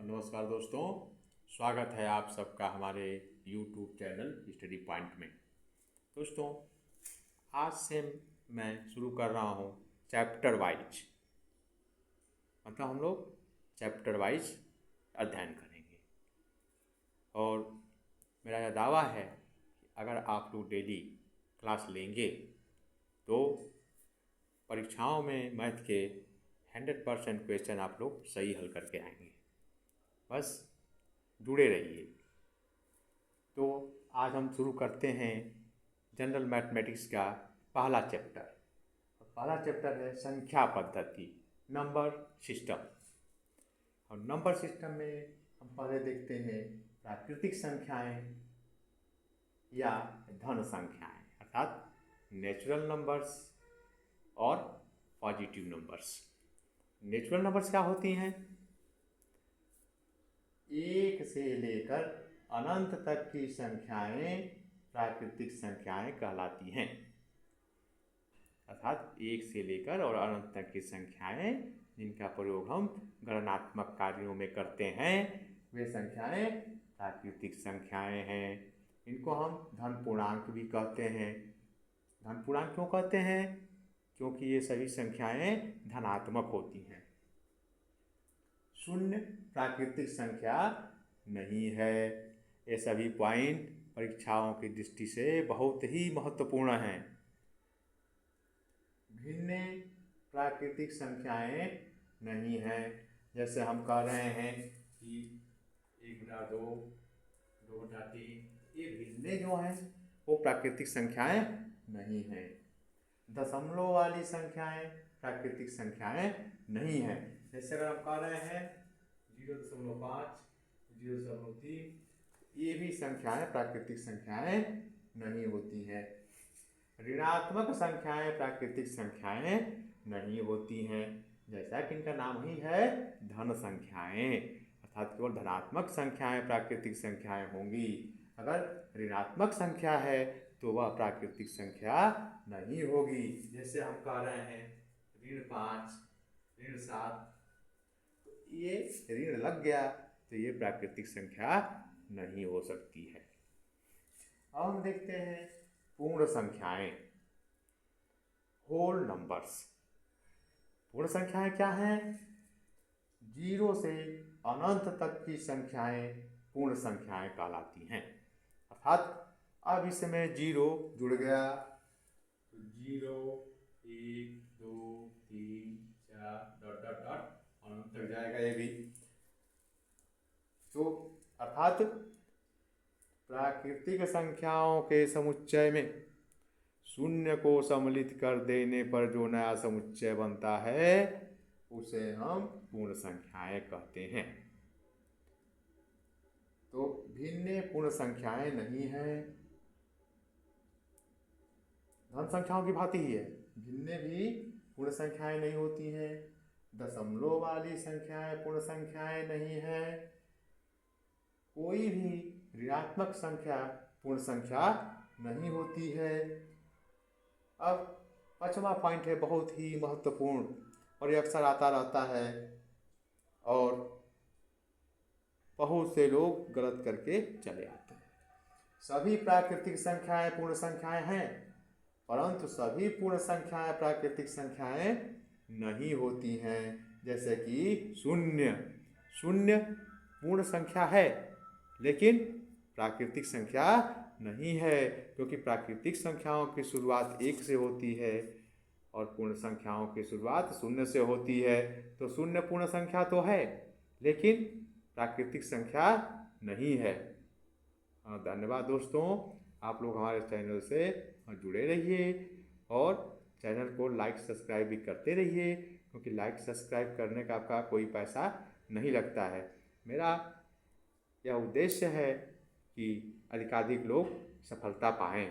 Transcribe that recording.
नमस्कार दोस्तों, स्वागत है आप सबका हमारे YouTube चैनल स्टडी पॉइंट में। दोस्तों, आज से मैं शुरू कर रहा हूँ चैप्टर वाइज, मतलब हम लोग चैप्टर वाइज अध्ययन करेंगे। और मेरा यह दावा है कि अगर आप लोग डेली क्लास लेंगे तो परीक्षाओं में मैथ के 100% क्वेश्चन आप लोग सही हल करके आएंगे। बस जुड़े रहिए। तो आज हम शुरू करते हैं जनरल मैथमेटिक्स का पहला चैप्टर। पहला चैप्टर है संख्या पद्धति, नंबर सिस्टम। और नंबर सिस्टम में हम पहले देखते हैं प्राकृतिक संख्याएं या धन संख्याएं, अर्थात नेचुरल नंबर्स और पॉजिटिव नंबर्स। नेचुरल नंबर्स क्या होती हैं? एक से लेकर अनंत तक की संख्याएं प्राकृतिक संख्याएं कहलाती हैं। अर्थात एक से लेकर और अनंत तक की संख्याएं जिनका प्रयोग हम गणनात्मक कार्यों में करते हैं, वे संख्याएं प्राकृतिक संख्याएं हैं। इनको हम धन पूर्णांक भी कहते हैं। धन पूर्णांक क्यों कहते हैं? क्योंकि ये सभी संख्याएं धनात्मक होती हैं। शून्य प्राकृतिक संख्या नहीं है। ये सभी पॉइंट परीक्षाओं की दृष्टि से बहुत ही महत्वपूर्ण हैं। भिन्न प्राकृतिक संख्याएं नहीं हैं। जैसे हम कह रहे हैं कि 1/2, 2/3, ये भिन्न जो हैं वो प्राकृतिक संख्याएं नहीं हैं। दशमलव वाली संख्याएं प्राकृतिक संख्याएं नहीं हैं। जैसे अगर हम कह रहे हैं 0.5, 0.3, ये भी संख्याएं प्राकृतिक संख्याएं नहीं होती हैं। ऋणात्मक संख्याएं प्राकृतिक संख्याएं नहीं होती हैं, जैसा कि इनका नाम ही है धन संख्याएं। अर्थात केवल धनात्मक संख्याएं प्राकृतिक संख्याएं होंगी। अगर ऋणात्मक संख्या है तो वह प्राकृतिक संख्या नहीं होगी। जैसे हम कह रहे हैं ऋण 5, ऋण 7, ये ऋण लग गया तो ये प्राकृतिक संख्या नहीं हो सकती है। अब हम देखते हैं पूर्ण संख्याएं, होल नंबर्स। पूर्ण संख्याएं क्या हैं? 0 से अनंत तक की संख्याएं पूर्ण संख्याएं कहलाती हैं। अर्थात अब इसमें 0 जुड़ गया तो 0, 1, 2, 3, 4 डॉट डॉट डॉट अनंत तक जाएगा ये भी। तो अर्थात प्राकृतिक संख्याओं के समुच्चय में शून्य को सम्मिलित कर देने पर जो नया समुच्चय बनता है उसे हम पूर्ण संख्याएं कहते हैं। तो भिन्न पूर्ण संख्याएं नहीं हैं। धन संख्याओं की भांति ही है, भिन्न भी पूर्ण संख्याएं नहीं होती हैं। दशमलव वाली संख्याएं पूर्ण संख्याएं नहीं है। कोई भी ऋणात्मक संख्या पूर्ण संख्या नहीं होती है। अब पांचवा पॉइंट है बहुत ही महत्वपूर्ण और ये अक्सर आता रहता है और बहुत से लोग गलत करके चले आते हैं। सभी प्राकृतिक संख्याएं पूर्ण संख्याएं हैं, परंतु सभी पूर्ण संख्याएं प्राकृतिक संख्याएं नहीं होती हैं। जैसे कि शून्य पूर्ण संख्या है लेकिन प्राकृतिक संख्या नहीं है, क्योंकि प्राकृतिक संख्याओं की शुरुआत 1 से होती है और पूर्ण संख्याओं की शुरुआत 0 से होती है। तो शून्य पूर्ण संख्या तो है लेकिन प्राकृतिक संख्या नहीं है। धन्यवाद दोस्तों, आप लोग हमारे चैनल से जुड़े रहिए और चैनल को लाइक सब्सक्राइब भी करते रहिए, क्योंकि लाइक सब्सक्राइब करने का आपका कोई पैसा नहीं लगता है। मेरा यह उद्देश्य है कि अधिकाधिक लोग सफलता पाएं।